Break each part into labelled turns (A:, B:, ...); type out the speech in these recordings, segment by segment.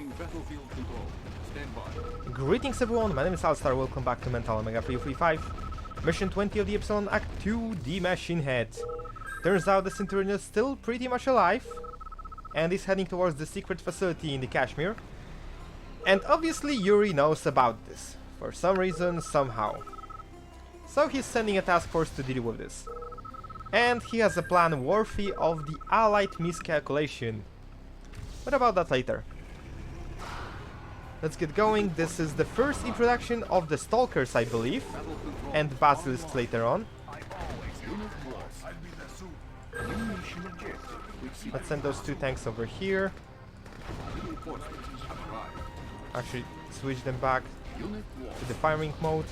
A: battlefield control. Stand by.
B: Greetings everyone, my name is Alstar, welcome back to Mental Omega 335. Mission 20 of the Epsilon Act 2, the Machinehead. Turns out the Centurion is still pretty much alive and is heading towards the secret facility in the Kashmir. And obviously Yuri knows about this, for some reason, somehow. So he's sending a task force to deal with this. And he has a plan worthy of the Allied miscalculation. But about that later. Let's get going. This is the first introduction of the Stalkers, I believe, and Basilisks later on. Let's send those two tanks over here. Actually, switch them back to the firing mode.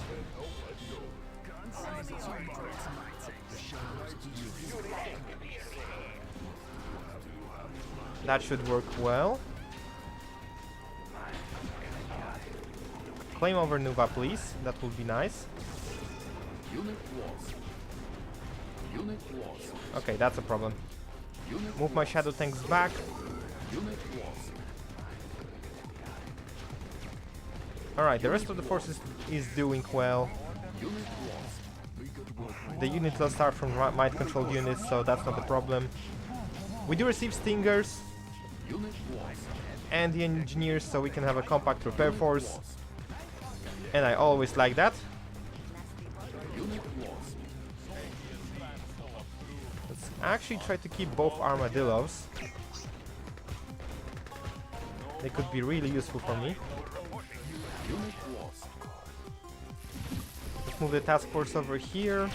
B: That should work well. Claim over Nuva, please. That would be nice. Okay, that's a problem. Move my shadow tanks back. Alright, the rest of the forces is doing well. The units will start from mind control units, so that's not a problem. We do receive Stingers and the engineers, so we can have a compact repair force. And I always like that. Let's actually try to keep both armadillos. They could be really useful for me. Let's move the task force over here.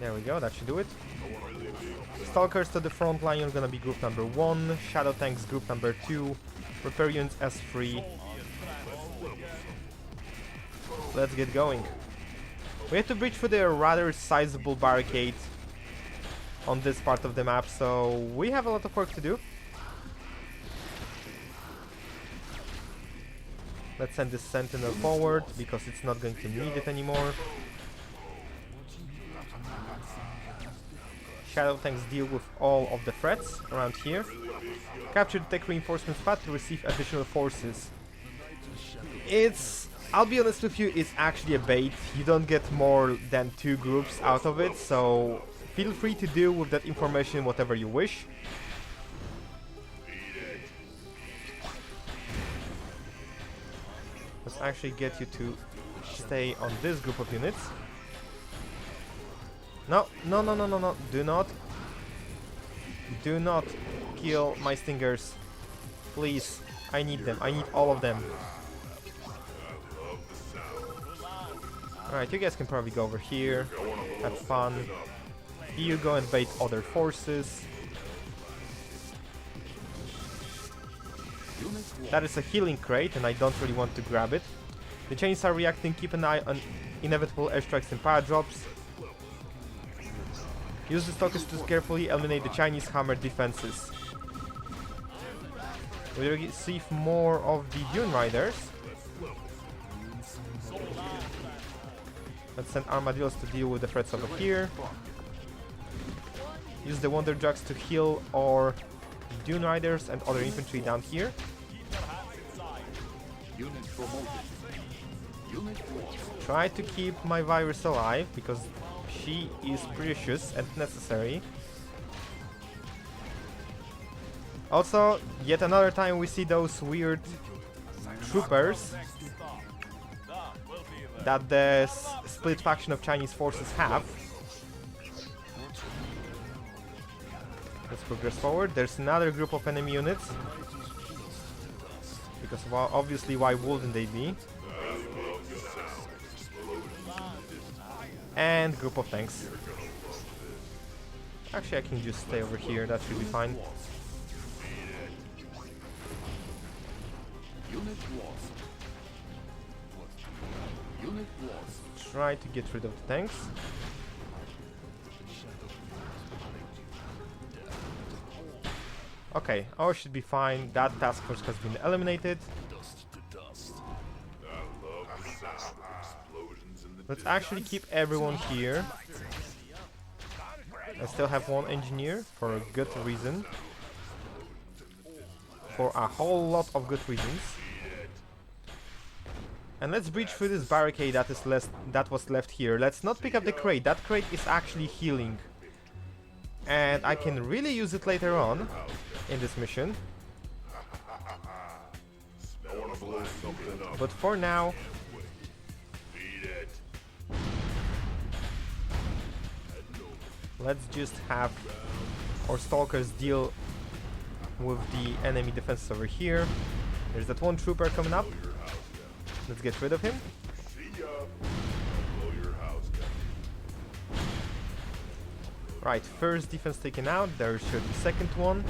B: There we go, that should do it. Stalkers to the front line are gonna be group number 1, Shadow Tanks group number 2, Repair units S3. Let's get going. We have to breach through the rather sizable barricade on this part of the map, so we have a lot of work to do. Let's send this Sentinel forward, because it's not going to need it anymore. Shadow Tanks deal with all of the threats around here. Capture the tech reinforcements pad to receive additional forces. I'll be honest with you, it's actually a bait. You don't get more than 2 groups out of it, so feel free to do with that information whatever you wish. Let's actually get you to stay on this group of units. No, no, no, no, no, no, do not kill my Stingers. Please, I need them, I need all of them. Alright, you guys can probably go over here, have fun. You go and bait other forces. That is a healing crate and I don't really want to grab it. The Chinese are reacting, keep an eye on inevitable airstrikes and paradrops. Use the Stalkers to carefully eliminate the Chinese hammer defenses. We receive more of the Dune Riders. Let's send Armadillos to deal with the threats over here. Use the Wonder Jugs to heal our Dune Riders and other infantry down here. Try to keep my virus alive, because she is precious and necessary. Also, yet another time we see those weird troopers that the split faction of Chinese forces have. Let's progress forward. There's another group of enemy units. Because obviously, why wouldn't they be? And group of tanks. Actually, I can just stay over here, that should be fine. Try to get rid of the tanks. Okay, ours should be fine. That task force has been eliminated. Let's actually keep everyone here. I still have one engineer for a good reason. for a whole lot of good reasons. And let's breach through this barricade that was left here. Let's not pick up the crate. That crate is actually healing. And I can really use it later on in this mission. But for now, let's just have our stalkers deal with the enemy defenses over here. There's that one trooper coming up. Let's get rid of him. Right, first defense taken out. There should be second one.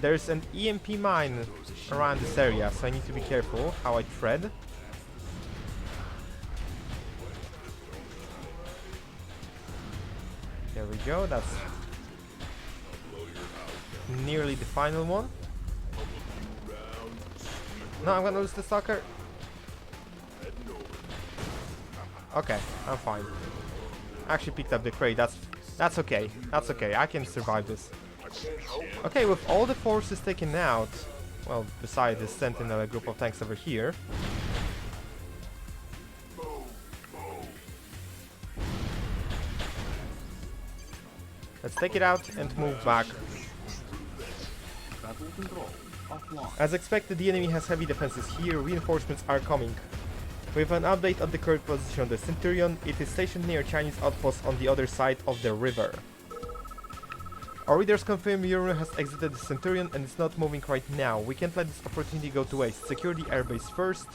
B: There's an EMP mine around this area, so I need to be careful how I tread. There we go, that's nearly the final one. No, I'm gonna lose the stalker. Okay, I'm fine. Actually picked up the crate, that's okay. That's okay, I can survive this. Okay, with all the forces taken out, well, besides the sentinel group of tanks over here, let's take it out and move back. As expected, the enemy has heavy defenses here. Reinforcements are coming. With an update of the current position of the Centurion, it is stationed near Chinese outposts on the other side of the river. Our readers confirm Yunru has exited the Centurion and is not moving right now. We can't let this opportunity go to waste. Secure the airbase first.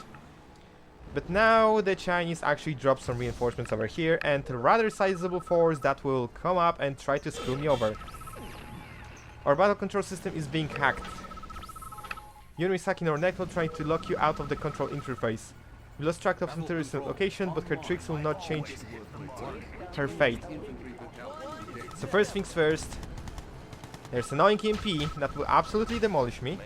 B: But now the Chinese actually dropped some reinforcements over here and a rather sizable force that will come up and try to screw me over. Our battle control system is being hacked. Yunru is hacking our network, trying to lock you out of the control interface. We lost track of Centurion's location, but her tricks will not change her fate. So first things first, there's an annoying EMP that will absolutely demolish me.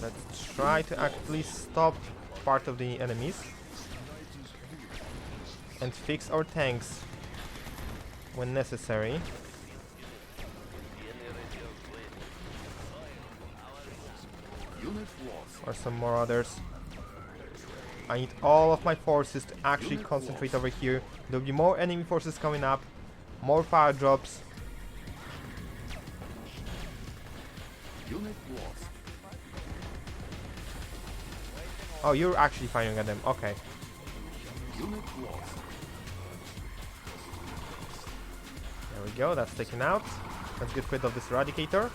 B: Let's try to actually stop part of the enemies and fix our tanks when necessary. Or some more others. I need all of my forces to actually concentrate over here. There'll be more enemy forces coming up, more paradrops. Oh, you're actually firing at them. Okay. There we go, that's taken out. Let's get rid of this eradicator.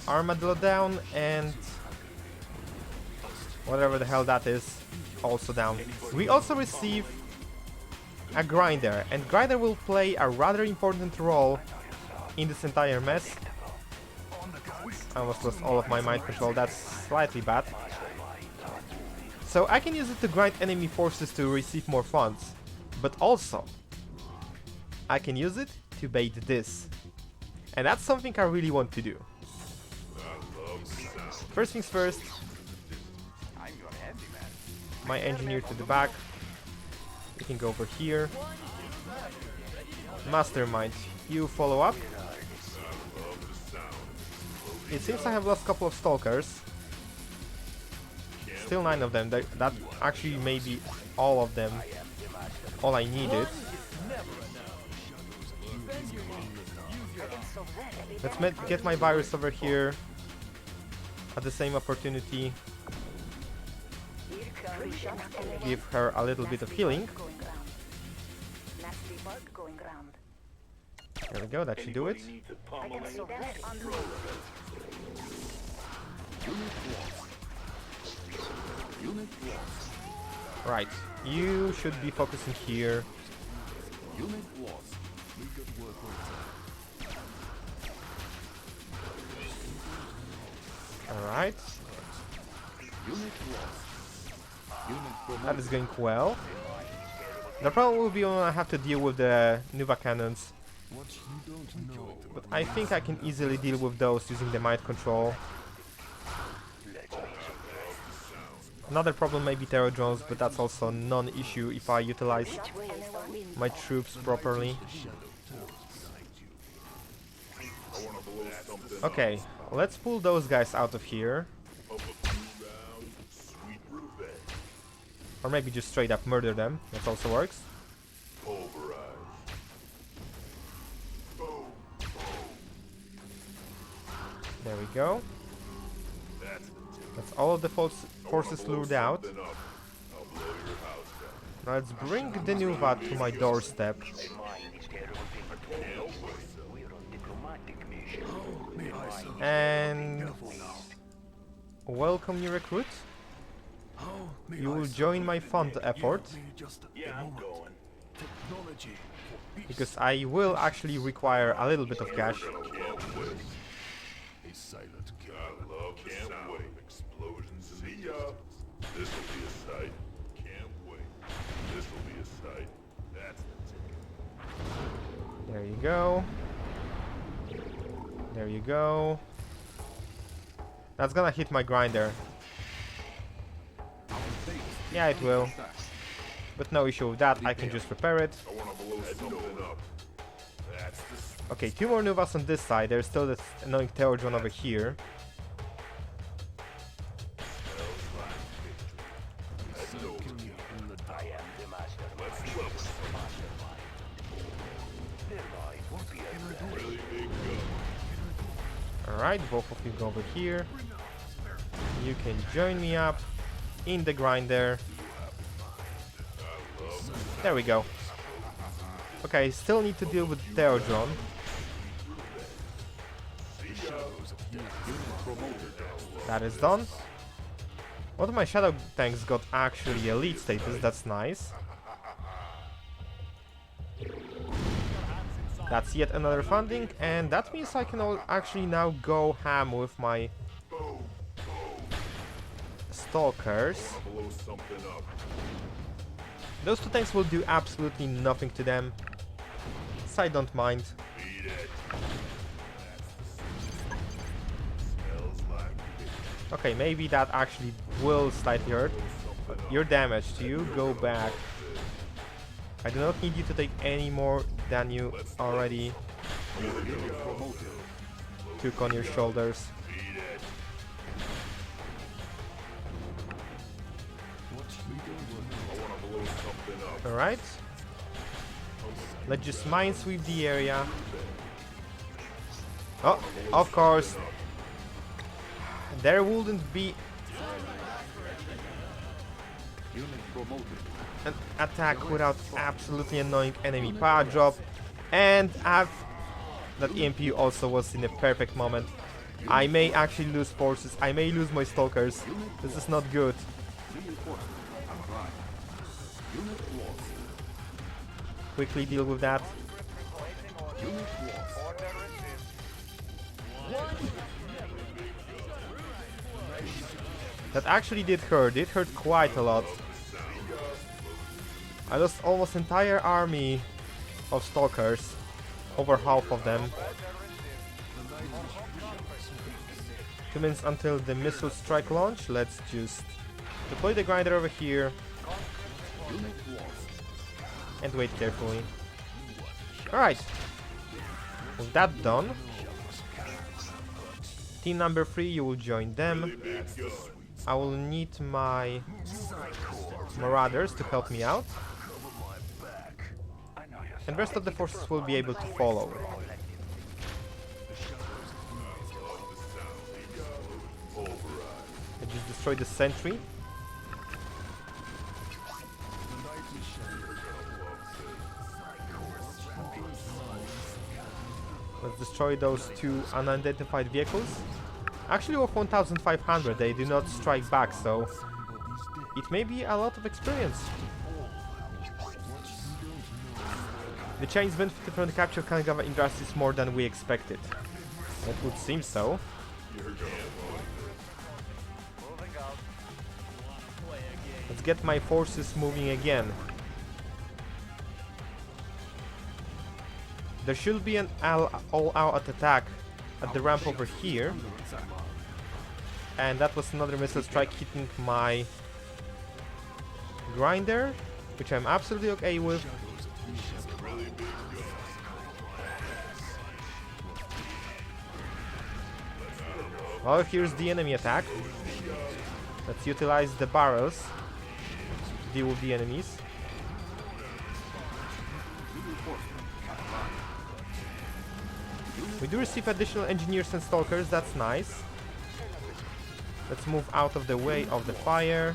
B: Armadillo down, and whatever the hell that is, also down. We also receive a grinder, and grinder will play a rather important role in this entire mess. I almost lost all of my mind control, that's slightly bad. So I can use it to grind enemy forces to receive more funds, but also I can use it to bait this. And that's something I really want to do. First things first, my engineer to the back. We can go over here. Mastermind, you follow up. It seems I have lost a couple of stalkers. Still 9 of them. That actually may be all of them. All I needed. Let's get my virus over here at the same opportunity. Give her a little bit of healing. There we go, that should do it. Right, you should be focusing here. Alright. That is going well. The problem will be when I have to deal with the Nuva cannons. But I think I can easily deal with those using the mind control. Another problem may be terror drones, but that's also non-issue if I utilize my troops properly. Okay, let's pull those guys out of here. Or maybe just straight up murder them, that also works. There we go. That's all of the forces lured out. Now let's bring the new VAT to my doorstep. And welcome, new recruit. You will join my fund effort. Because I will actually require a little bit of cash. There you go. There you go. That's gonna hit my grinder. Yeah, it will. But no issue with that, I can just repair it. Okay, 2 more Nuvas on this side. There's still this annoying terror drone over here. Alright, both of you go over here. You can join me up in the grinder. There we go. Okay, still need to deal with the terror drone. That is done. One of my shadow tanks got actually elite status, that's nice. That's yet another funding, and that means I can actually now go ham with my stalkers. Those 2 tanks will do absolutely nothing to them, so I don't mind. Okay, maybe that actually will slightly hurt. You're damaged, you go back. I do not need you to take any more than you already took on your shoulders. Alright. Let's just minesweep the area. Oh, of course. There wouldn't be an attack without absolutely annoying enemy paradrop, and that EMP also was in a perfect moment. I may actually lose forces, I may lose my stalkers. This is not good. Quickly deal with that. That actually did hurt. It hurt quite a lot. I lost almost entire army of stalkers, over half of them. 2 minutes until the missile strike launch. Let's just deploy the grinder over here and wait carefully. Alright, with that done, team number 3, you will join them. I will need my marauders to help me out, and rest of the forces will be able to follow. I just destroyed the sentry. Let's destroy those 2 unidentified vehicles. Actually, with 1500 they do not strike back, so it may be a lot of experience. The chains benefited from the capture of Kanagawa Industries more than we expected. That would seem so. Let's get my forces moving again. There should be an all-out attack at the ramp over here. And that was another missile strike hitting my grinder, which I'm absolutely okay with. Well, here's the enemy attack. Let's utilize the barrels to deal with the enemies. We do receive additional engineers and stalkers, that's nice. Let's move out of the way of the fire.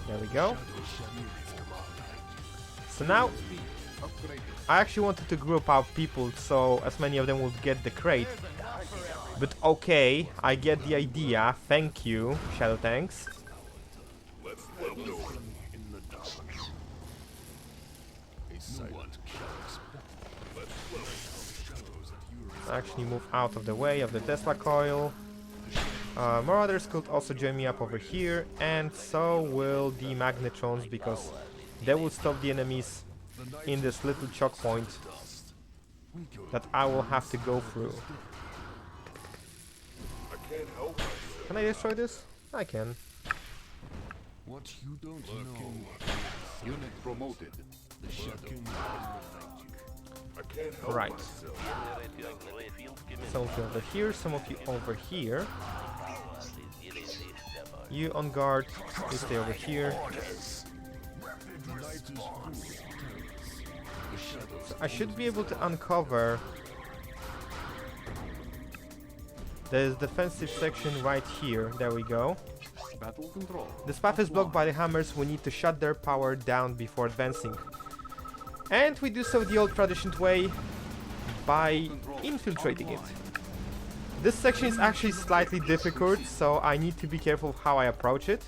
B: There we go. So now, I actually wanted to group up people so as many of them would get the crate. But okay, I get the idea. Thank you, Shadow Tanks. Actually move out of the way of the Tesla coil. Marauders could also join me up over here, and so will the magnetrons, because they will stop the enemies in this little choke point that I will have to go through. Can I destroy this? I can.
A: What you don't know. Unit promoted.
B: Right. Some of you over here, some of you over here. You on guard, you stay over here. So I should be able to uncover the defensive section right here. There we go.
A: Battle control.
B: This path is blocked by the hammers. We need to shut their power down before advancing. And we do so the old traditional way by infiltrating it. This section is actually slightly difficult, so I need to be careful of how I approach it.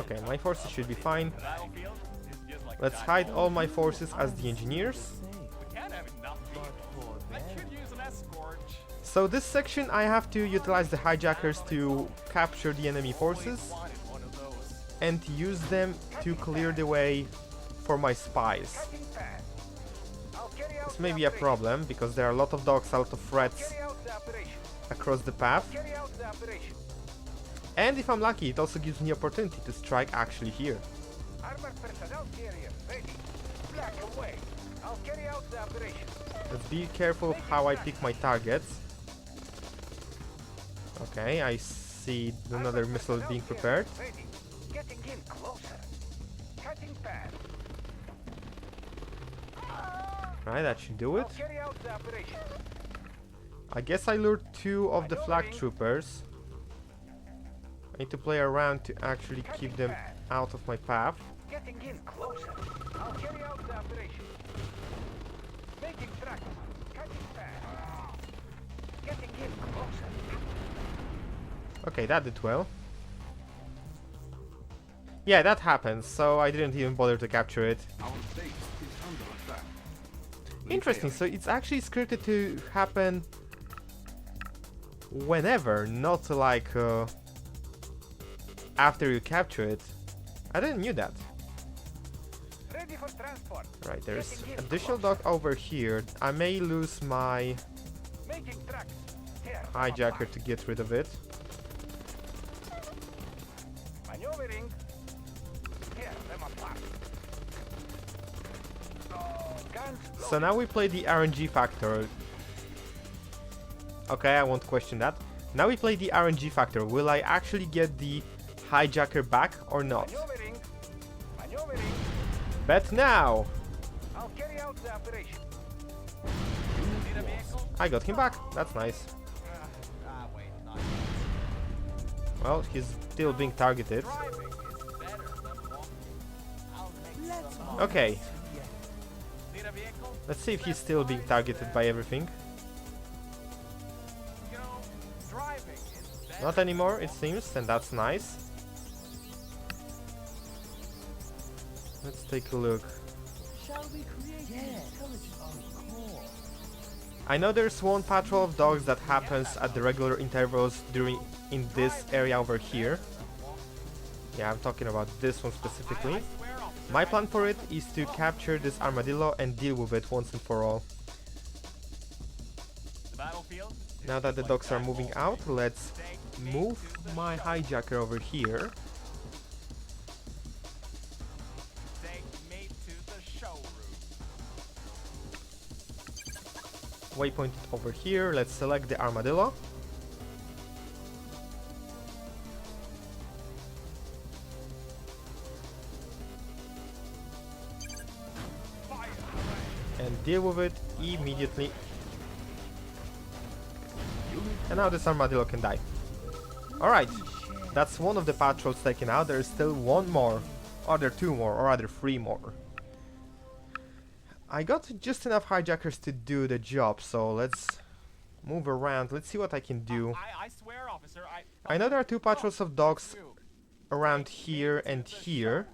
B: Okay, my forces should be fine. Let's hide all my forces as the engineers. So this section I have to utilize the hijackers to capture the enemy forces and use them to clear the way for my spies. This may be a problem because there are a lot of dogs, a lot of threats across the path. And if I'm lucky, it also gives me the opportunity to strike actually here. Let's be careful of how I pick my targets. Okay, I see another missile being prepared. Right, that should do it. I guess I lured two of the flag troopers. I need to play around to actually keep them out of my path. Okay, that did well. Yeah, that happens, so I didn't even bother to capture it. Interesting, so it's actually scripted to happen whenever, not like after you capture it. I didn't knew that. Right, there's additional dog over here. I may lose my hijacker to get rid of it. So now we play the RNG factor. Okay, I won't question that. Now we play the RNG factor. Will I actually get the hijacker back or not? Bet now! I got him back. That's nice. Well, he's still being targeted. Okay. Let's see if he's still being targeted by everything. Not anymore, it seems, and that's nice. Let's take a look. I know there's one patrol of dogs that happens at the regular intervals in this area over here. Yeah, I'm talking about this one specifically. My plan for it is to capture this armadillo and deal with it once and for all. Now that the dogs are moving out, let's move my hijacker over here. Waypoint over here, let's select the armadillo. And deal with it immediately. And now this armadillo can die. Alright, that's one of the patrols taken out. There's still one more, or there are two more, or rather three more. I got just enough hijackers to do the job, so let's move around. Let's see what I can do.
C: I swear, officer,
B: I know there are two patrols of dogs around here and here.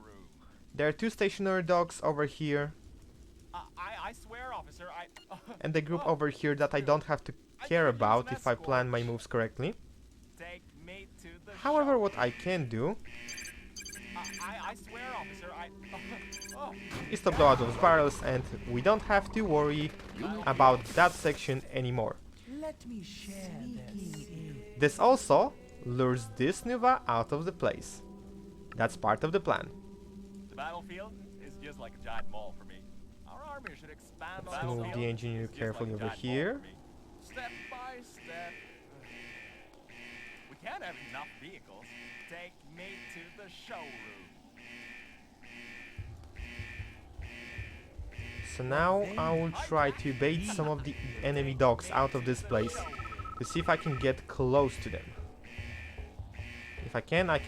B: There are two stationary dogs over here.
C: I swear, officer,
B: And the group over here that I don't have to care about if I plan my moves correctly. However, what I can do
C: I swear, officer,
B: is to blow out those barrels, and we don't have to worry about that section anymore.
D: Let me share this.
B: This also lures this Nuva out of the place. That's part of the plan.
C: The battlefield is just like a giant mall for me. Our army should expand.
B: Let's move the engineer carefully over here.
C: Step by step. We can't have enough vehicles. Take me to the showroom.
B: So now I will try to bait some of the enemy dogs out of this place to see if I can get close to them. If I can hijack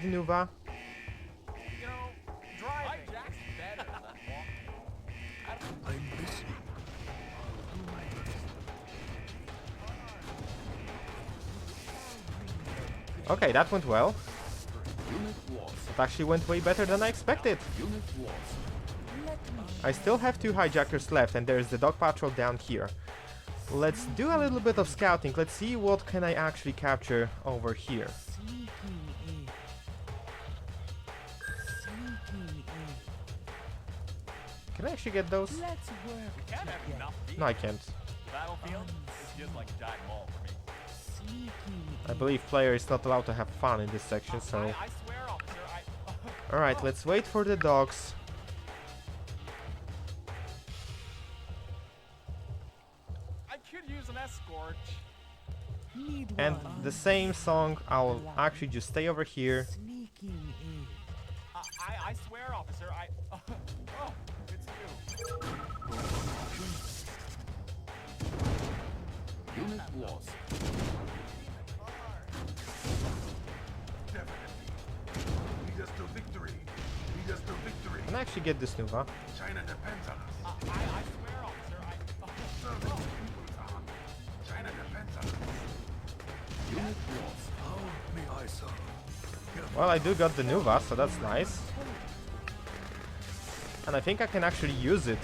B: the Nuva.
C: You know, driving. Hijack's better than walking.
A: I'm listening.
B: Okay, that went well.
A: Unit lost.
B: It actually went way better than I expected.
A: Unit lost.
B: I still have two hijackers left, and there's the dog patrol down here. Let's do a little bit of scouting. Let's see what can I actually capture over here. Can I actually get those?
D: Let's work
C: We can't have enough vehicles.
B: No, I can't.
C: The battlefield is just like a giant mall for me.
B: I believe player is not allowed to have fun in this section, so...
C: I swear, officer,
B: Alright, let's wait for the dogs.
C: I could use an escort.
D: Need
B: And
D: one.
B: the same song, I'll actually just stay over here.
D: Sneaking in.
C: I swear, officer, oh, it's you.
A: Unit lost.
E: Lead us to victory. Lead us to victory.
B: Can I actually get this Nuva?
E: China depends on us.
C: I swear, officer,
E: Serve the people's army. China depends on us.
A: Unit lost.
E: How may I serve?
B: Well, I do got the Nuva, so that's nice. And I think I can actually use it.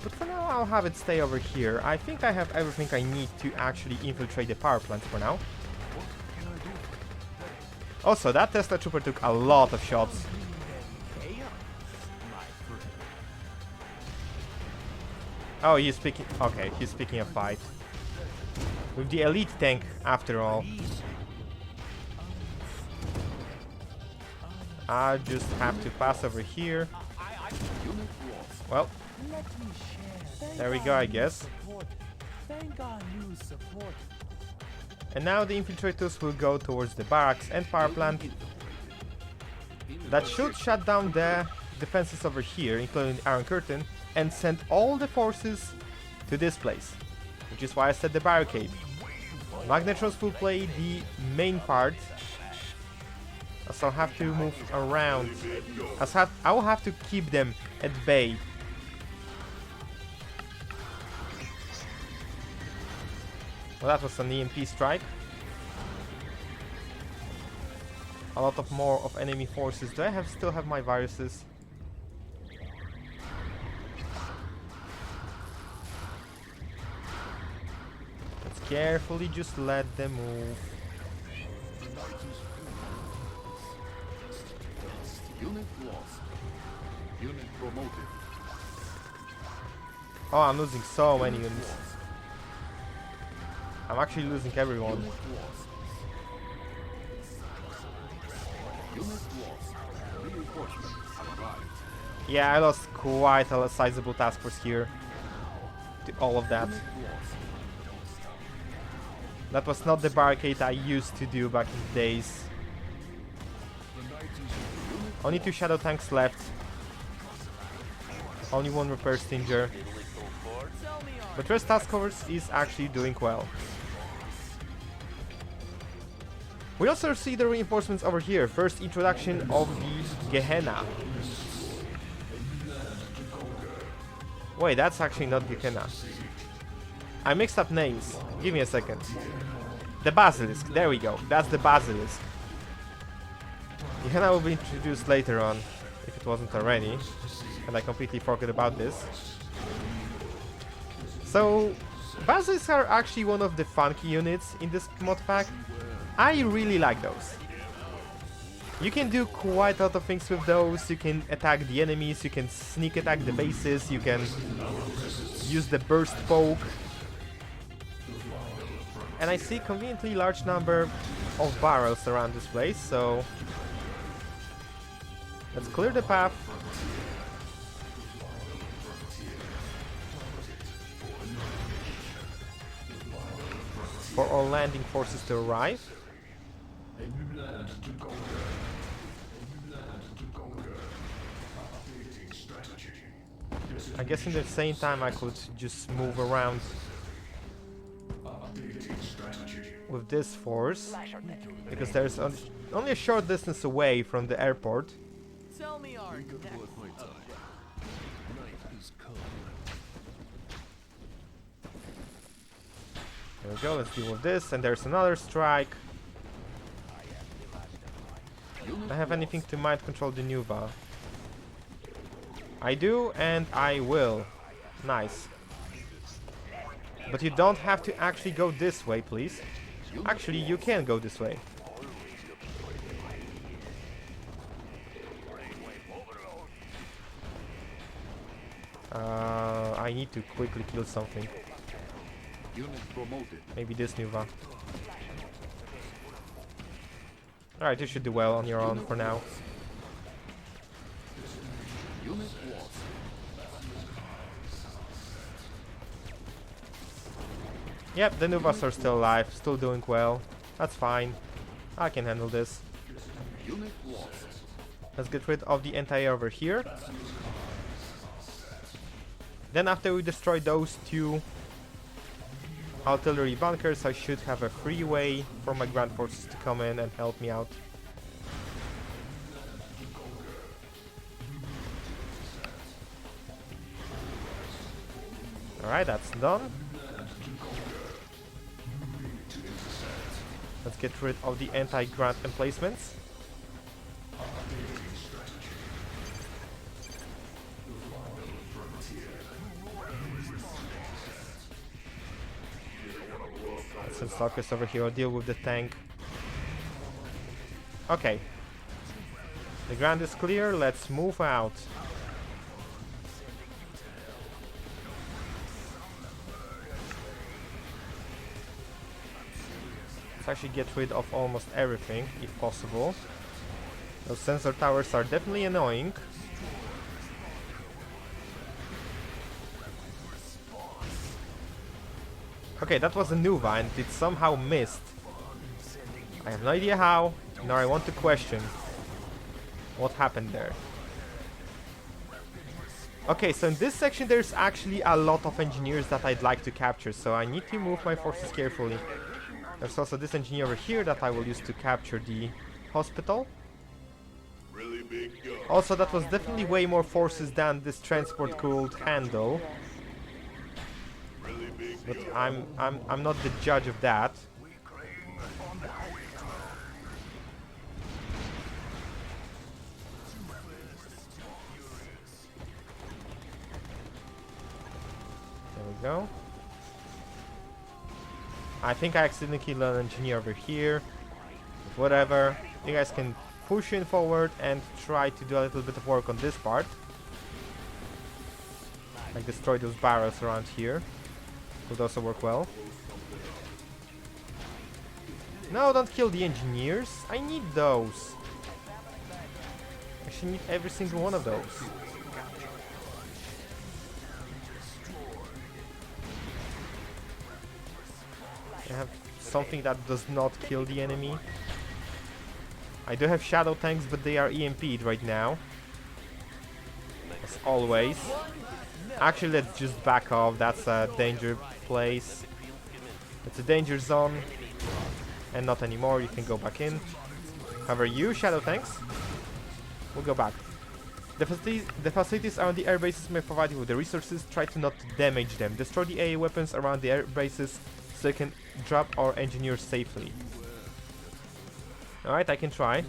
B: But for now, I'll have it stay over here. I think I have everything I need to actually infiltrate the power plant for now.
E: What can I do?
B: Also, that Tesla Trooper took a lot of shots. Oh, he's picking... Okay, he's picking a fight. With the elite tank, after all. I just have to pass over here.
A: Unit lost.
B: Well,
D: Let me share.
B: there we go, I guess.
D: Thank our new support.
B: And now the infiltrators will go towards the barracks and power plant. That should shut down the defenses over here, including the Iron Curtain, and send all the forces to this place. Which is why I set the barricade. Magnetrons will play the main part, as I'll have to move around. I will have to keep them at bay. Well, that was an EMP strike. A lot of more of enemy forces. Do I still have my viruses? Let's carefully just let them move.
A: Unit promoted.
B: Oh, I'm losing so many units. I'm actually losing everyone.
A: Unit lost. Unit lost. Reinforcements arrived.
B: Yeah, I lost quite a sizable task force here. To all of that.
A: Unit lost.
B: That was not the barricade I used to do back in the days. Only 2 shadow tanks left. Only 1 repair stinger. But rest task force is actually doing well. We also see the reinforcements over here. First introduction of the Gehenna. Wait, that's actually not Gehenna. I mixed up names. Give me a second. The Basilisk. There we go. That's the Basilisk. Gehenna will be introduced later on, if it wasn't already. And I completely forgot about this. So, Basilisks are actually one of the funky units in this mod pack. I really like those. You can do quite a lot of things with those. You can attack the enemies, you can sneak attack the bases, you can use the burst poke. And I see a conveniently large number of barrels around this place, so let's clear the path. For all landing forces to arrive. I guess in the same time I could just move around with this force, because there's only a short distance away from the airport.
D: Tell me our next.
B: There we go, let's deal with this, and there's another strike. I have anything to mind control the Nuva? I do, and I will. Nice. But you don't have to actually go this way, please. Actually, you can go this way. I need to quickly kill something.
A: Unit promoted.
B: Maybe this Nuva. Alright, you should do well on your own for now.
A: Unit lost.
B: Yep, the Nuvas are still alive, still doing well. That's fine. I can handle this.
A: Unit lost.
B: Let's get rid of the anti-air over here. Then after we destroy those 2 artillery bunkers, I should have a freeway for my ground forces to come in and help me out. Alright, that's done. Let's get rid of the anti-ground emplacements. Let's send Stalkers over here, deal with the tank. Okay. The ground is clear, let's move out. Let's actually get rid of almost everything, if possible. Those sensor towers are definitely annoying. Okay, that was a Nuva and it somehow missed. I have no idea how, nor I want to question what happened there. Okay, so in this section there's actually a lot of engineers that I'd like to capture, so I need to move my forces carefully. There's also this engineer over here that I will use to capture the hospital. Also, that was definitely way more forces than this transport could handle. But I'm not the judge of that. There we go. I think I accidentally killed an engineer over here. But whatever. You guys can push in forward and try to do a little bit of work on this part. Like destroy those barrels around here. Would also work well. No, don't kill the engineers. I need those. I actually need every single one of those. I have something that does not kill the enemy. I do have shadow tanks, but they are EMP'd right now. As always. Actually, let's just back off. That's a danger place. It's a danger zone. And not anymore. You can go back in. However, you, shadow tanks, will go back. The facilities around the air bases may provide you with the resources. Try to not damage them. Destroy the AA weapons around the air bases so you can drop our engineers safely. Alright, I can try.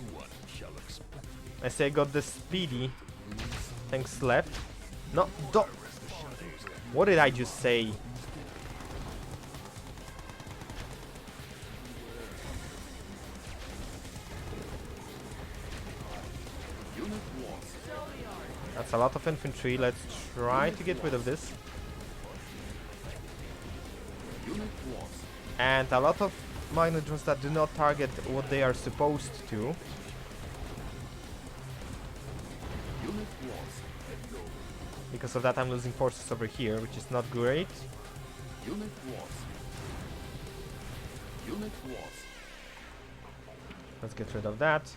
B: I say I got the speedy tanks left. No, don't. What did I just say? That's a lot of infantry. Let's try to get rid of this. And a lot of minor drones that do not target what they are supposed to. Because of that, I'm losing forces over here, which is not great. Let's get rid of that.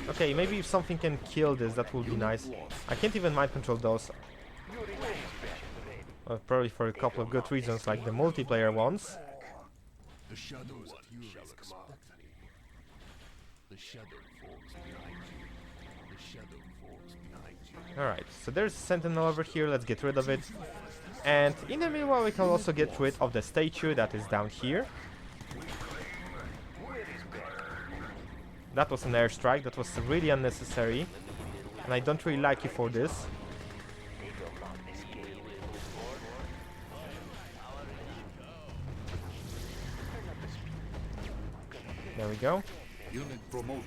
B: Okay, maybe if something can kill this, that would be nice. I can't even mind control those. Probably for a couple of good reasons, like the multiplayer ones.
E: The shadows at your risk, Mark. The shadow forms behind you. The shadow forms behind you.
B: Alright, so there's a sentinel over here, let's get rid of it. And in the meanwhile we can also get rid of the statue that is down here. That was an airstrike, that was really unnecessary. And I don't really like you for this. There we go.
A: Unit promoted.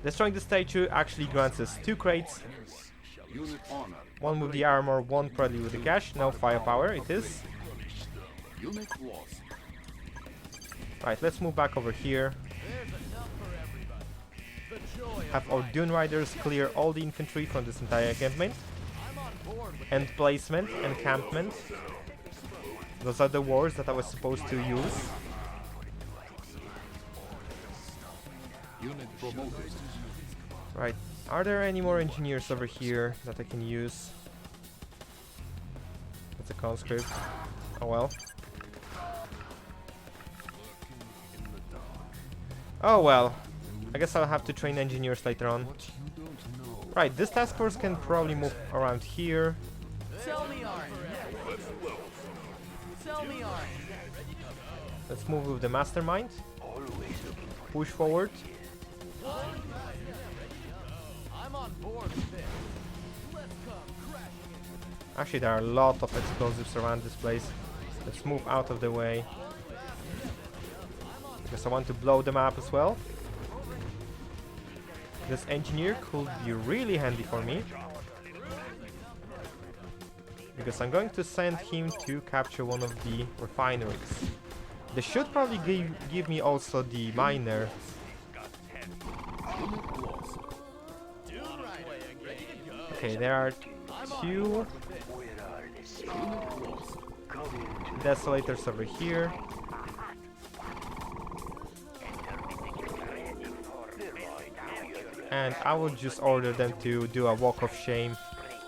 B: Destroying the statue actually grants us 2 crates.
A: Unit honor.
B: One with the armor, one probably with the cash. No firepower, it is.
A: Unit lost.
B: Right, let's move back over here. Have our Dune Riders clear all the infantry from this entire encampment. And placement, encampment. Those are the wars that I was supposed to use.
A: Unit promoted.
B: Right, are there any more engineers over here that I can use? That's a conscript. Oh well. Oh well. I guess I'll have to train engineers later on. Right, this task force can probably move around here.
D: Tell me, Arn. Tell me, Arn.
B: Let's move with the mastermind. Push forward.
D: I'm on board with this. Let's come crashing in.
B: Actually, there are a lot of explosives around this place. Let's move out of the way. Because I want to blow them up as well. This engineer could be really handy for me. Because I'm going to send him to capture one of the refineries. They should probably give me also the miner. Okay, there are 2 desolators over here. And I will just order them to do a walk of shame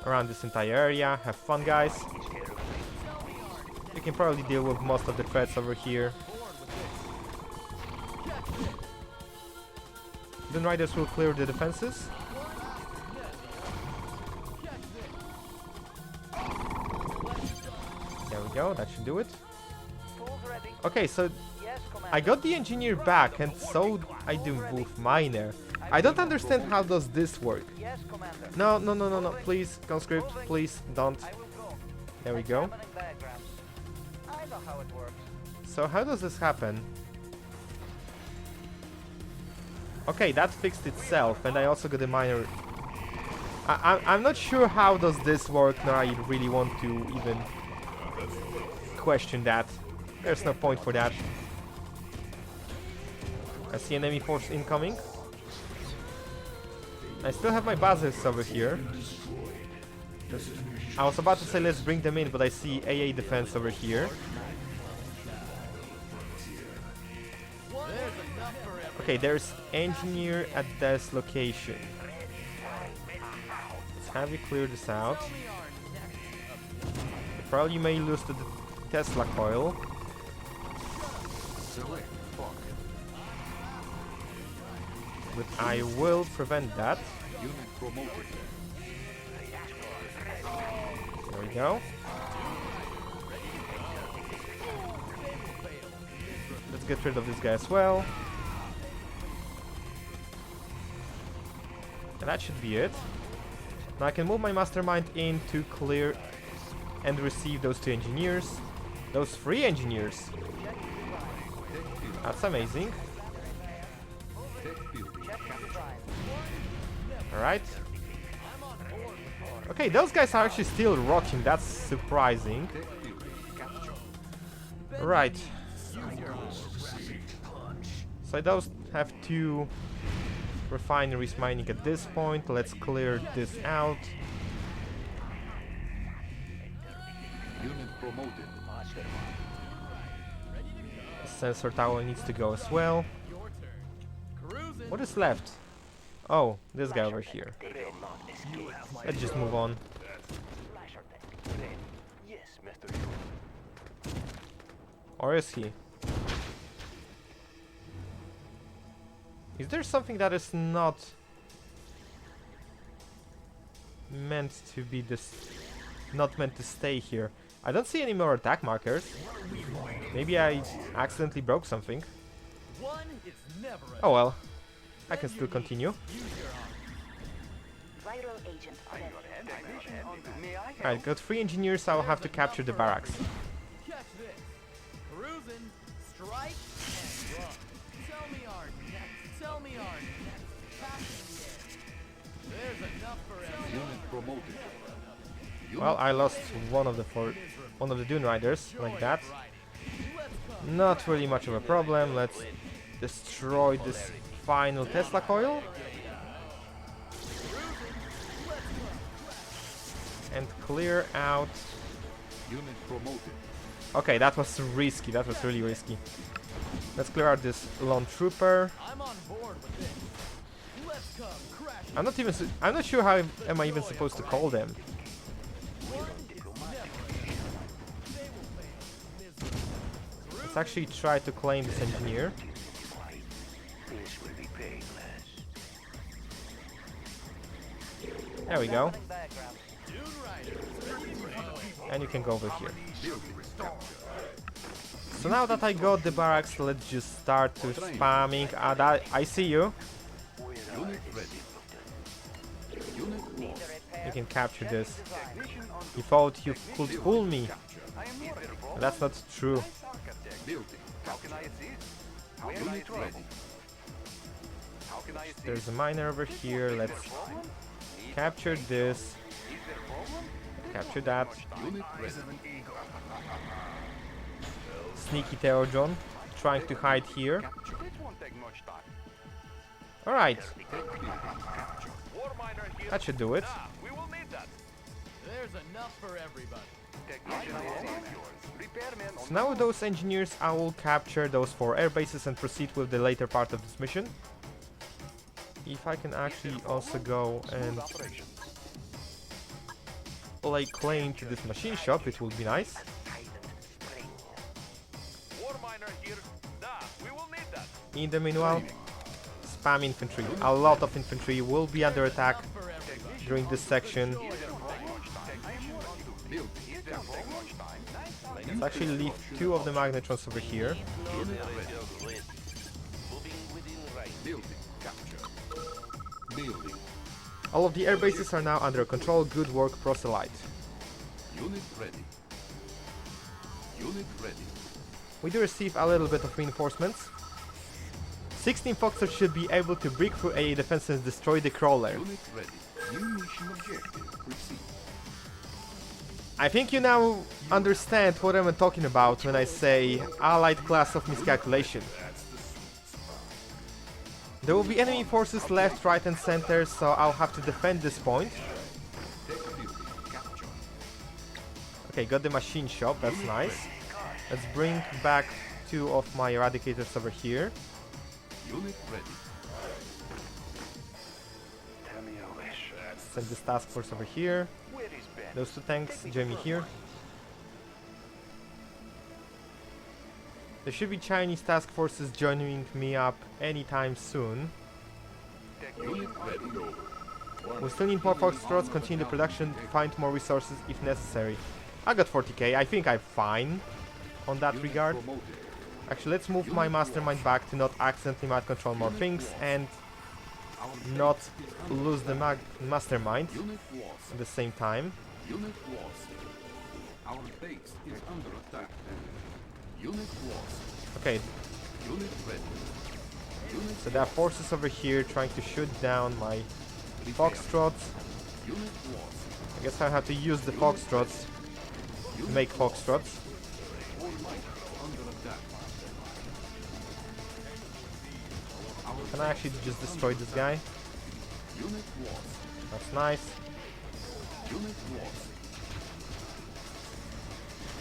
B: around this entire area. Have fun, guys. You can probably deal with most of the threats over here. The riders will clear the defenses. There we go, that should do it. Okay, so I got the engineer back, and so I do with miner. I don't understand how does this work. No, no, no, no, no, please, conscript, please, don't. There we go. So how does this happen? Okay, that fixed itself, and I also got a minor... I'm not sure how does this work, nor I really want to even question that. There's no point for that. I see enemy force incoming. I still have my Basilisks over here. I was about to say let's bring them in, but I see AA defense over here. Okay, there's engineer at this location. Let's have you clear this out. Probably may lose to the Tesla coil.
A: Select pocket.
B: But I will prevent that.
A: Unit promoted.
B: There we go. Let's get rid of this guy as well. And that should be it. Now I can move my mastermind in to clear and receive those 2 engineers. Those 3 engineers. That's amazing. Alright. Okay, those guys are actually still rocking. That's surprising. Right. So I don't have 2 refineries mining at this point. Let's clear this out.
A: Unit promoted.
B: The sensor tower needs to go as well. What is left? Oh, this guy over here. Let's just move on. Or is he? Is there something that is not meant to be not meant to stay here? I don't see any more attack markers. Maybe I accidentally broke something. Oh well, I can still continue. Alright, got 3 engineers, I'll have to capture the barracks.
D: Catch this. Cruising, strike, and run. Tell me our next. Tell me our next. Passing there. There's enough for everyone.
A: Unit promoted.
B: Well, I lost one of the Dune Riders, like that. Not really much of a problem. Let's destroy this final Tesla coil. And clear out.
A: Unit promoted.
B: Okay, that was risky. That was really risky. Let's clear out this lone trooper.
D: I'm on board with this. Let's come crash.
B: I'm not sure how am I even supposed to call them. Let's actually try to claim this engineer. There we go. And you can go over here. So now that I got the barracks, let's just start to spamming. I see you.
A: Unit ready. Unit lost.
B: You can capture this. You thought you could fool me. That's not true.
A: Building. Unit ready.
B: There's a miner over here. Let's capture this. Capture that.
A: Unit ready.
B: Sneaky Theo John trying to hide here. Alright. That should do it.
C: We will need that.
D: There's enough for everybody.
B: So now with those engineers I will capture those 4 air bases and proceed with the later part of this mission. If I can actually also go and lay claim to this machine shop, it would be nice.
C: War miner here. We will need that.
B: In the meanwhile, spam infantry. A lot of infantry will be under attack during this section. Let's actually leave 2 of the magnetrons over here.
A: Building. Capture. Building.
B: All of the air bases are now under control. Good work, Proselyte.
A: Unit ready. Unit ready.
B: We do receive a little bit of reinforcements. 16 Foxtrot should be able to break through AA defense and destroy the crawler.
A: Unit ready. New mission objective. Proceed.
B: I think you now understand what I'm talking about when I say allied class of miscalculation. There will be enemy forces left, right and center, so I'll have to defend this point.
A: Tech building captured.
B: Okay, got the machine shop, that's nice. Let's bring back 2 of my eradicators over here.
A: Unit ready.
B: Send this task force over here. Those 2 tanks, join me here. There should be Chinese task forces joining me up anytime soon.
A: Unit ready.
B: We still need more Foxtrots, continue the production, find more resources if necessary. I got 40k, I think I'm fine on that
A: Unit
B: regard.
A: promoted.
B: Actually, let's move my mastermind back to not accidentally mind control more things and
A: Our
B: not
A: base is under
B: lose the mastermind
A: Unit lost.
B: at the same time.
A: Unit lost. Our base is under attack. Unit lost.
B: Okay,
A: Unit ready. Unit
B: so there are forces over here trying to shoot down my Foxtrots.
A: Unit lost.
B: I guess I have to use the Foxtrots to make Foxtrots.
A: All might under attack. Our
B: Can I actually just destroy this guy?
A: unit lost.
B: That's nice.
A: Unit lost.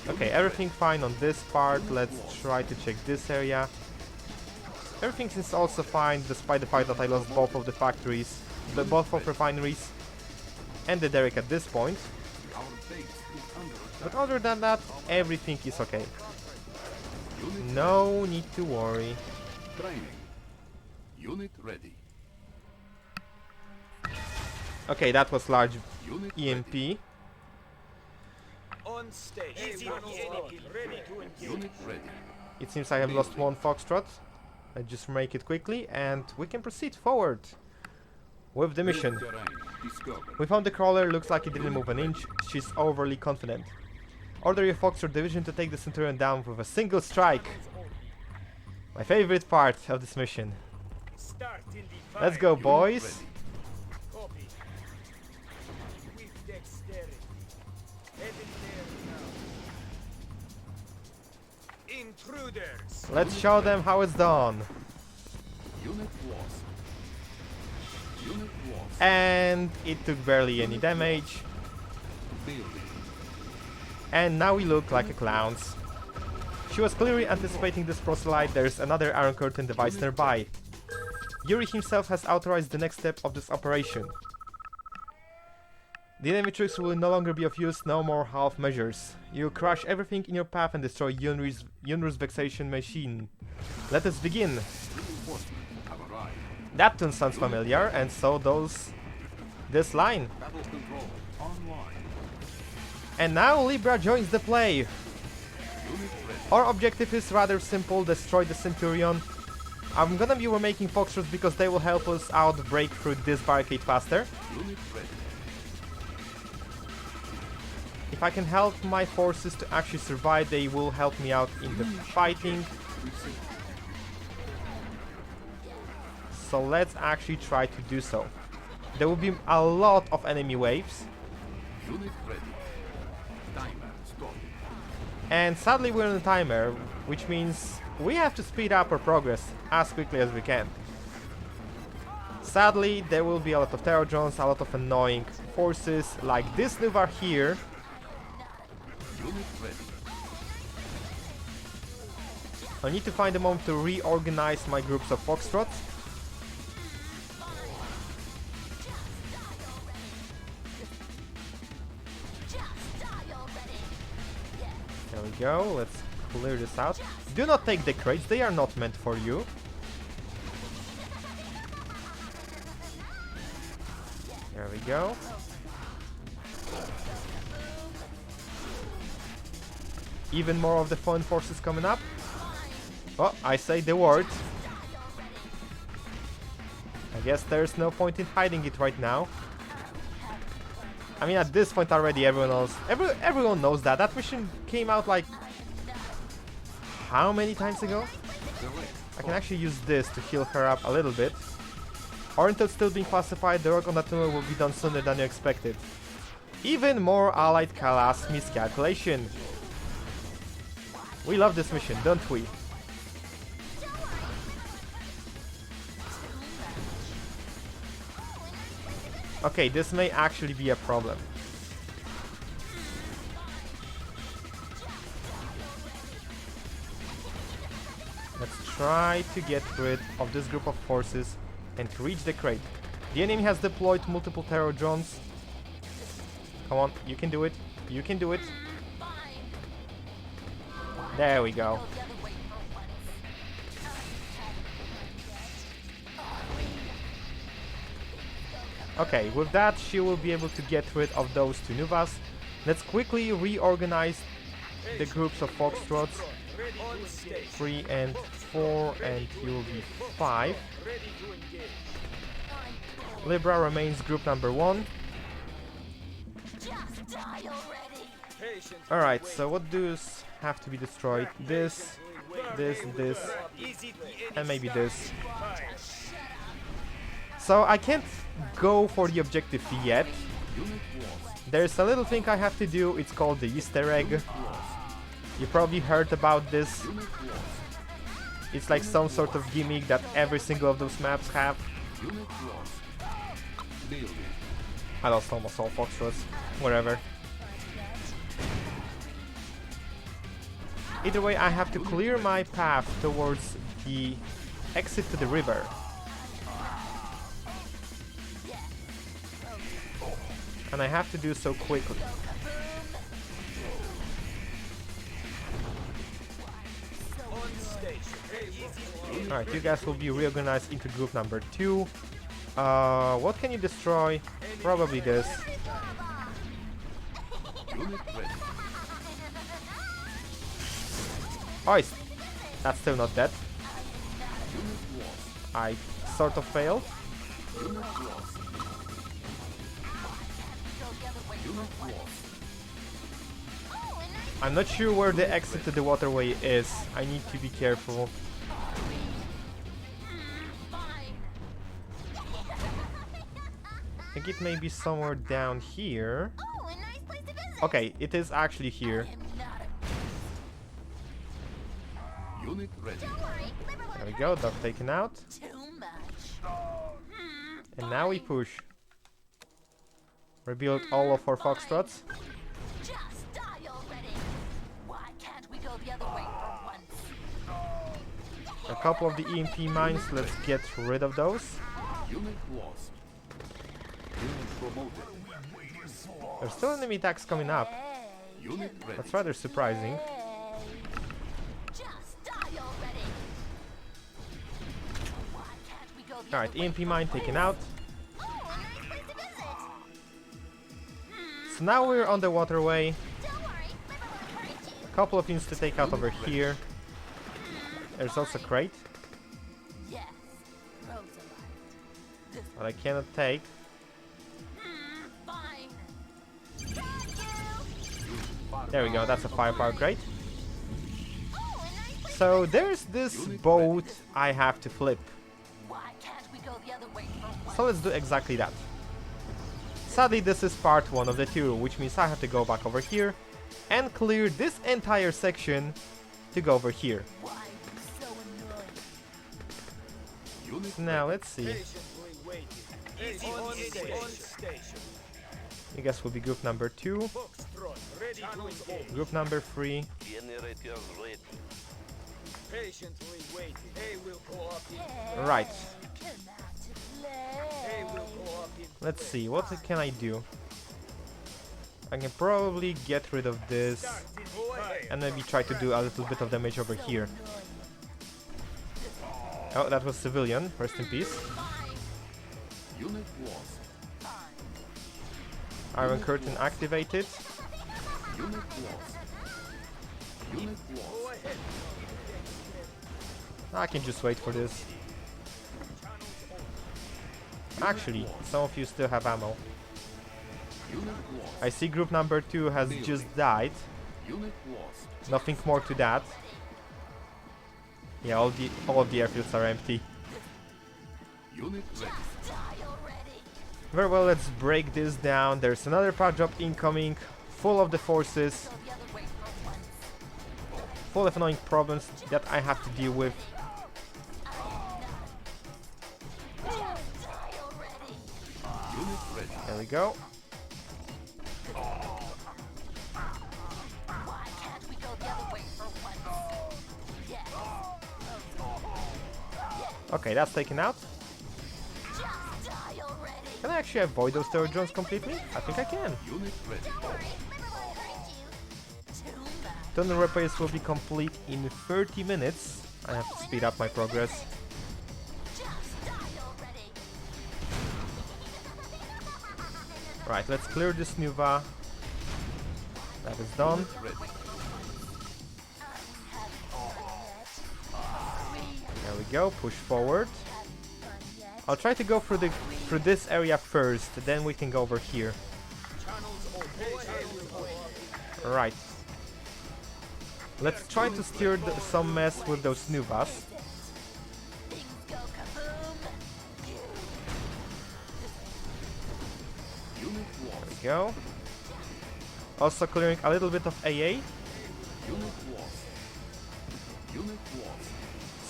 B: Okay, everything fine on this part. Let's try to check this area. Everything seems also fine, despite the fact that I lost both of the factories, both of refineries, and the derrick at this point.
A: Our base is under attack.
B: But other than that, everything is okay.
A: Unit
B: No need to worry.
A: training. Unit ready.
B: Okay, that was large
A: Unit
B: EMP.
F: On station.
A: Unit ready.
B: It seems I have lost 1 Foxtrot. Let's just make it quickly and we can proceed forward with the mission.
A: Terrain discovered.
B: We found the crawler, looks like it didn't move an inch. She's overly confident. Order your Foxtrot division to take the Centurion down with a single strike. My favorite part of this mission. Let's go, boys.
A: Ready.
F: Copy. With dexterity. Heading there now. Intruders.
B: Let's show them how it's done.
A: Unit lost. Unit lost.
B: And it took barely any damage.
A: Building.
B: And now we look like a clowns. She was clearly anticipating this proselyte. There's another Iron Curtain device nearby. Yuri himself has authorized the next step of this operation. The enemy tricks will no longer be of use, no more half measures. You crush everything in your path and destroy Yunru's vexation machine. Let us begin.
A: Reinforcements have arrived.
B: That tune sounds familiar, and so does this line.
A: Battle control online.
B: And now Libra joins the play.
A: Unit ready.
B: Our objective is rather simple, destroy the Centurion. I'm gonna be remaking Foxtrots because they will help us out break through this barricade faster.
A: Unit ready.
B: If I can help my forces to actually survive, they will help me out in the fighting.
A: Proceed.
B: So let's actually try to do so. There will be a lot of enemy waves.
A: Unit ready. Timer stop.
B: And sadly we're on a timer, which means we have to speed up our progress as quickly as we can. Sadly, there will be a lot of terror drones, a lot of annoying forces like this Nuvar here.
A: Unit ready.
B: I need to find a moment to reorganize my groups of Foxtrots. There we go, let's clear this out. Do not take the crates, they are not meant for you. There we go. Even more of the foreign forces coming up. Oh, I say the word. I guess there's no point in hiding it right now. I mean, at this point already everyone knows that. That mission came out like... how many times ago?
A: Select.
B: I can actually use this to heal her up a little bit. Or until still being classified, the work on that tunnel will be done sooner than you expected. Even more allied Kalas miscalculation. We love this mission, don't we? Okay, this may actually be a problem. Let's try to get rid of this group of forces and to reach the crate. The enemy has deployed multiple terror drones. Come on, you can do it. You can do it. There we go. Okay, with that she will be able to get rid of those two Nuvas. Let's quickly reorganize the groups of Foxtrots. 3 and 4, and you will be 5. Libra remains group number 1. Alright, so what does have to be destroyed? This, and maybe this. So I can't go for the objective yet. There's a little thing I have to do, it's called the Easter egg. You probably heard about this. It's like some sort of gimmick that every single of those maps have. I lost almost all Foxtrots. Whatever. Either way, I have to clear my path towards the exit to the river. And I have to do so quickly. Alright, you guys will be reorganized into group number 2. What can you destroy? Probably this. Oh, that's still not dead. I sort of failed. I'm not sure where the exit to the waterway is. I need to be careful. I think it may be somewhere down here. Okay, it is actually here.
A: Unit ready.
B: There we go, dog taken out. And now we push. Rebuild all of our Foxtrots. A couple of the EMP mines, let's get rid of those.
A: Unit lost. Unit promoted.
B: There's still enemy attacks coming up.
A: Unit ready.
B: That's rather surprising. Alright, EMP mine taken out. So now we're on the waterway. A couple of units to take out over here. There's also a crate. But I cannot take. There we go, that's a firepower crate. So there's this boat I have to flip. So let's do exactly that. Sadly, this is part 1 of the tour, which means I have to go back over here and clear this entire section to go over here. Now let's see. You guys will be group number 2. Group number 3. Right. Let's see, what can I do? I can probably get rid of this and maybe try to do a little bit of damage over here. Oh, that was civilian. Rest in peace.
A: Unit lost.
B: Iron curtain activated.
A: Unit lost. Unit lost.
B: I can just wait for this. Actually, some of you still have ammo.
A: Unit lost.
B: I see group number 2 has just died.
A: Unit lost.
B: Nothing more to that. Yeah, all of the airfields are empty.
A: Unit ready.
B: Very well, let's break this down. There's another paradrop incoming, full of the forces, full of annoying problems that I have to deal with.
A: Unit ready.
B: There we go. Okay, that's taken out. Can I actually avoid those turret drones completely? I think I can.
A: Unit ready.
B: Tunnel repairs will be complete in 30 minutes. I have to speed up my progress. Right, let's clear this Nuva. That is done.
A: Ready.
B: There we go, push forward. I'll try to go through this area first, then we can go over here. Right. Let's try to steer some mess with those Nuvas.
A: Unit
B: There
A: lost.
B: we go. Also clearing a little bit of AA,
A: Unit lost. Unit lost.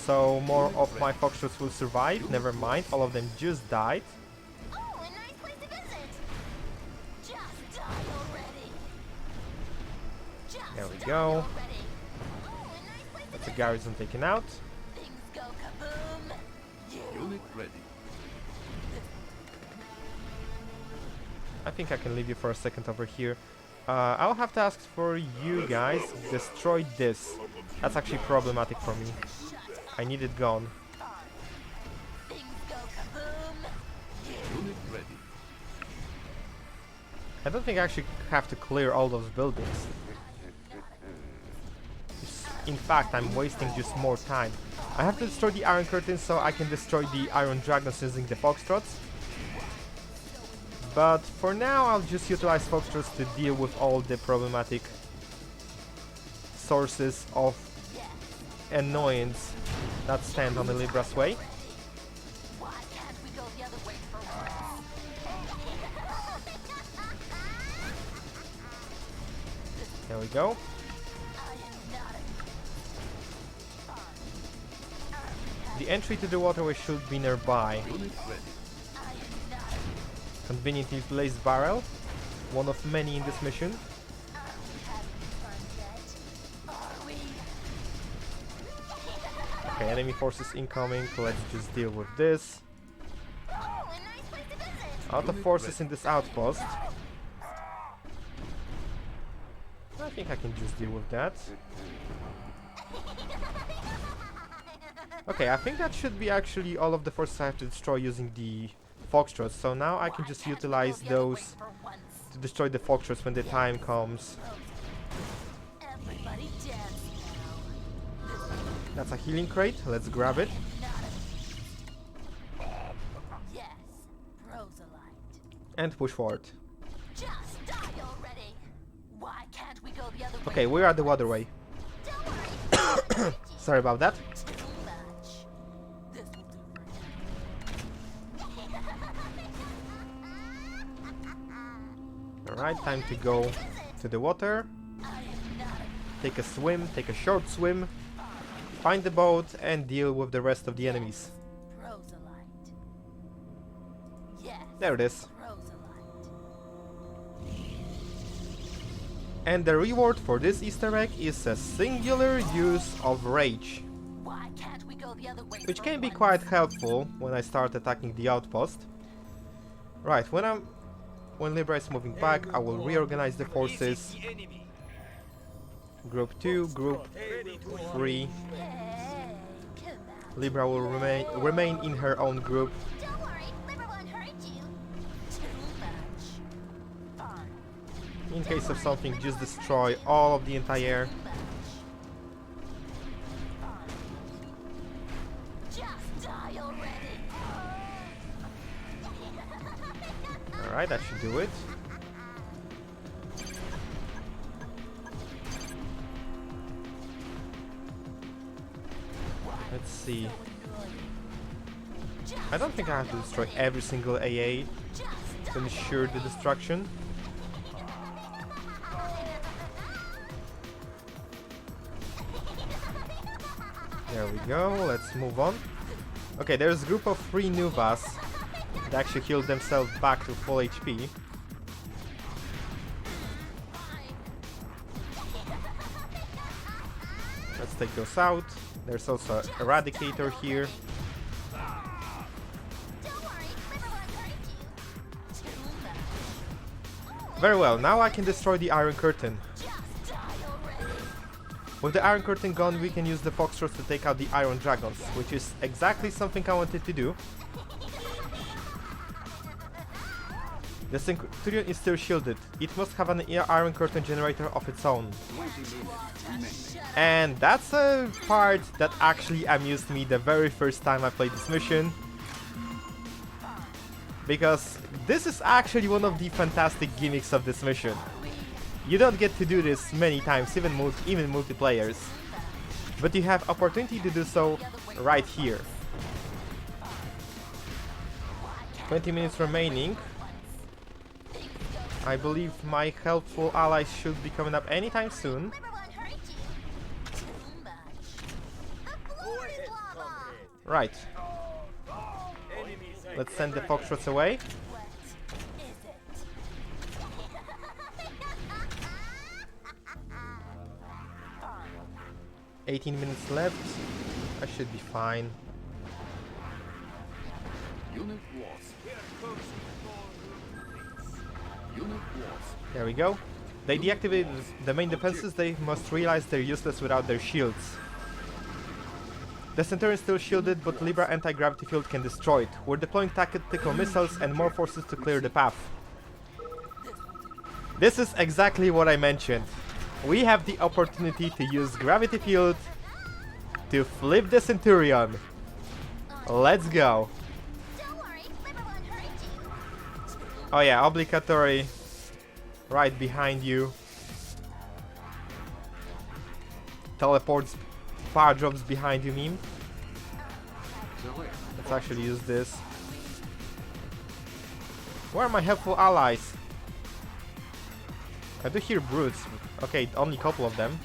B: so more of my Foxtrots will survive. Never mind, all of them just died.
G: Oh, a nice place to visit. Just die already. Just
B: There we
G: die
B: go.
G: already. Oh, a nice place to
B: That's a
G: visit.
B: garrison taken out.
G: Things go kaboom.
A: Unit ready.
B: I think I can leave you for a second over here. I'll have to ask for you guys destroy this. That's actually problematic for me. I need it gone.
G: Things go kaboom.
A: Unit ready.
B: I don't think I actually have to clear all those buildings. In fact, I'm wasting just more time. I have to destroy the Iron Curtain so I can destroy the Iron Dragons using the Foxtrots. But for now, I'll just utilize Foxtrots to deal with all the problematic sources of annoyance that stand on the Libra's way.
G: Why can't we go the other way for once?
B: There we go.
G: I am not a
B: The entry to the waterway should be nearby.
A: Unit ready.
B: Conveniently placed barrel, one of many in this mission. Okay, enemy forces incoming, let's just deal with this.
G: Oh, a nice place to visit.
B: Out of forces in this outpost. I think I can just deal with that. Okay, I think that should be actually all of the forces I have to destroy using the Foxtrots, so now I can just utilize those to destroy the Foxtrots when the time comes.
G: Everybody dance now.
B: That's a healing crate, let's grab it.
G: Yes, proselyte.
B: And push forward.
G: Just die already. Why can't we go the other way?
B: Okay, we're at the waterway.
G: Don't worry.
B: Sorry about that.
G: Too much. This will do for now.
B: Alright, time to go to the water. Take a swim, take a short swim. Find the boat and deal with the rest of the enemies.
G: Proselyte. Yes,
B: There it is.
G: proselyte.
B: And the reward for this Easter egg is a singular use of rage,
G: Why can't we go the other way?
B: which
G: for
B: can be
G: once?
B: quite helpful when I start attacking the outpost. Right, when Libra is moving back, I will reorganize the forces.
F: The enemy.
B: Group 2, Group
F: Ready to
B: 3.
G: Hey, come on.
B: Libra will remain in her own group.
G: Don't worry, Libra won't hurt you. Too much. Fine.
B: In case of something, just destroy all of the entire.
G: Too much. Fine. Just die already.
B: Alright, that should do it.
G: Why
B: Let's see. I don't think I have to destroy every single AA to ensure the destruction. There we go, let's move on. Okay, there's a group of 3 Nuvas that actually healed themselves back to full HP. Let's take those out. There's also an Eradicator here. Very well, now I can destroy the Iron Curtain. With the Iron Curtain gone, we can use the Foxtrots to take out the Iron Dragons, which is exactly something I wanted to do. The Centurion is still shielded. It must have an Iron Curtain generator of its own. And that's a part that actually amused me the very first time I played this mission. Because this is actually one of the fantastic gimmicks of this mission. You don't get to do this many times, even multiplayers. But you have opportunity to do so right here. 20 minutes remaining. I believe my helpful allies should be coming up anytime soon. Right. Let's send the Foxtrots away. 18 minutes left. I should be fine.
A: Unit lost. Unit lost.
B: There we go. They deactivated the main defenses. They must realize they're useless without their shields. The Centurion is still shielded, but Libra anti-gravity field can destroy it. We're deploying tactical missiles and more forces to clear the path. This is exactly what I mentioned. We have the opportunity to use gravity field to flip the Centurion. Let's go. Oh yeah, obligatory right behind you. Teleports, paradrops behind you meme. Let's actually use this. Where are my helpful allies? I do hear brutes. Okay, only a couple of them.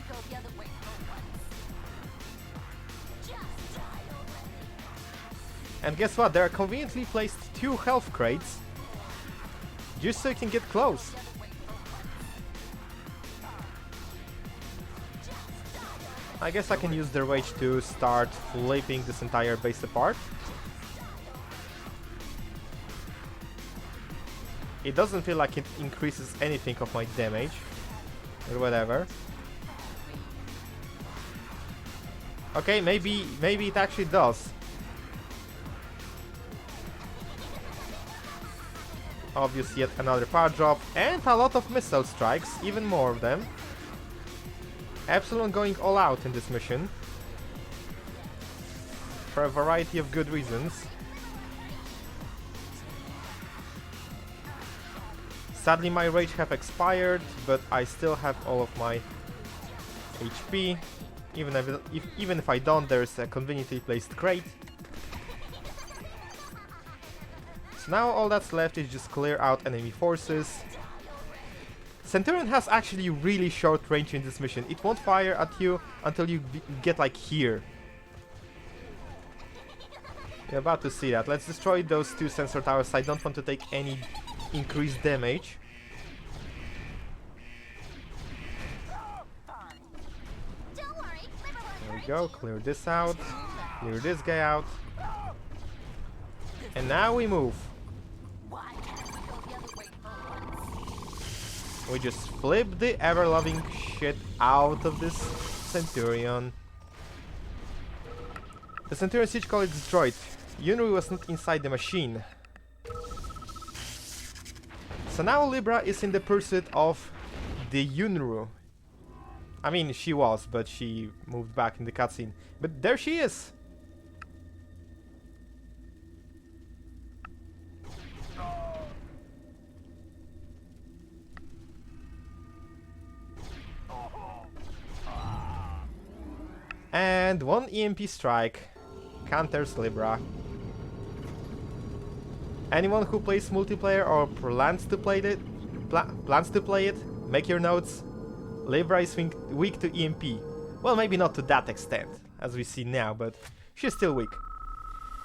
B: And guess what? There are conveniently placed 2 health crates just so you can get close. I guess I can use their rage to start flipping this entire base apart. It doesn't feel like it increases anything of my damage, or whatever. Okay, maybe it actually does. Obviously yet another power drop and a lot of missile strikes, even more of them. Epsilon going all out in this mission for a variety of good reasons. Sadly my rage have expired, but I still have all of my HP. Even if I don't, there's a conveniently placed crate. So now all that's left is just clear out enemy forces. Centurion has actually really short range in this mission. It won't fire at you until you get like here. You're about to see that. Let's destroy those 2 sensor towers. I don't want to take any increased damage. There we go. Clear this out. Clear this guy out. And now we move. We just flip the ever-loving shit out of this Centurion. The Centurion siege call is destroyed. Yunru was not inside the machine. So now Libra is in the pursuit of the Yunru. I mean, she was, but she moved back in the cutscene. But there she is! And 1 EMP strike counters Libra. Anyone who plays multiplayer or plans to play it, make your notes. Libra is weak to EMP. Well, maybe not to that extent, as we see now, but she's still weak.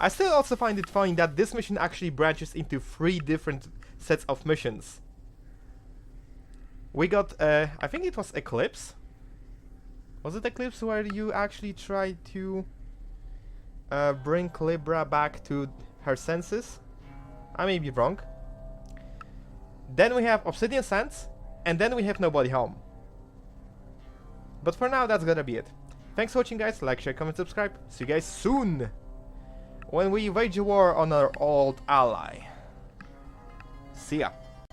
B: I still also find it funny that this mission actually branches into 3 different sets of missions. We got, I think it was Eclipse. Was it Eclipse where you actually tried to bring Libra back to her senses? I may be wrong. Then we have Obsidian Sands, and then we have Nobody Home. But for now, that's gonna be it. Thanks for watching, guys. Like, share, comment, subscribe. See you guys soon when we wage a war on our old ally. See ya.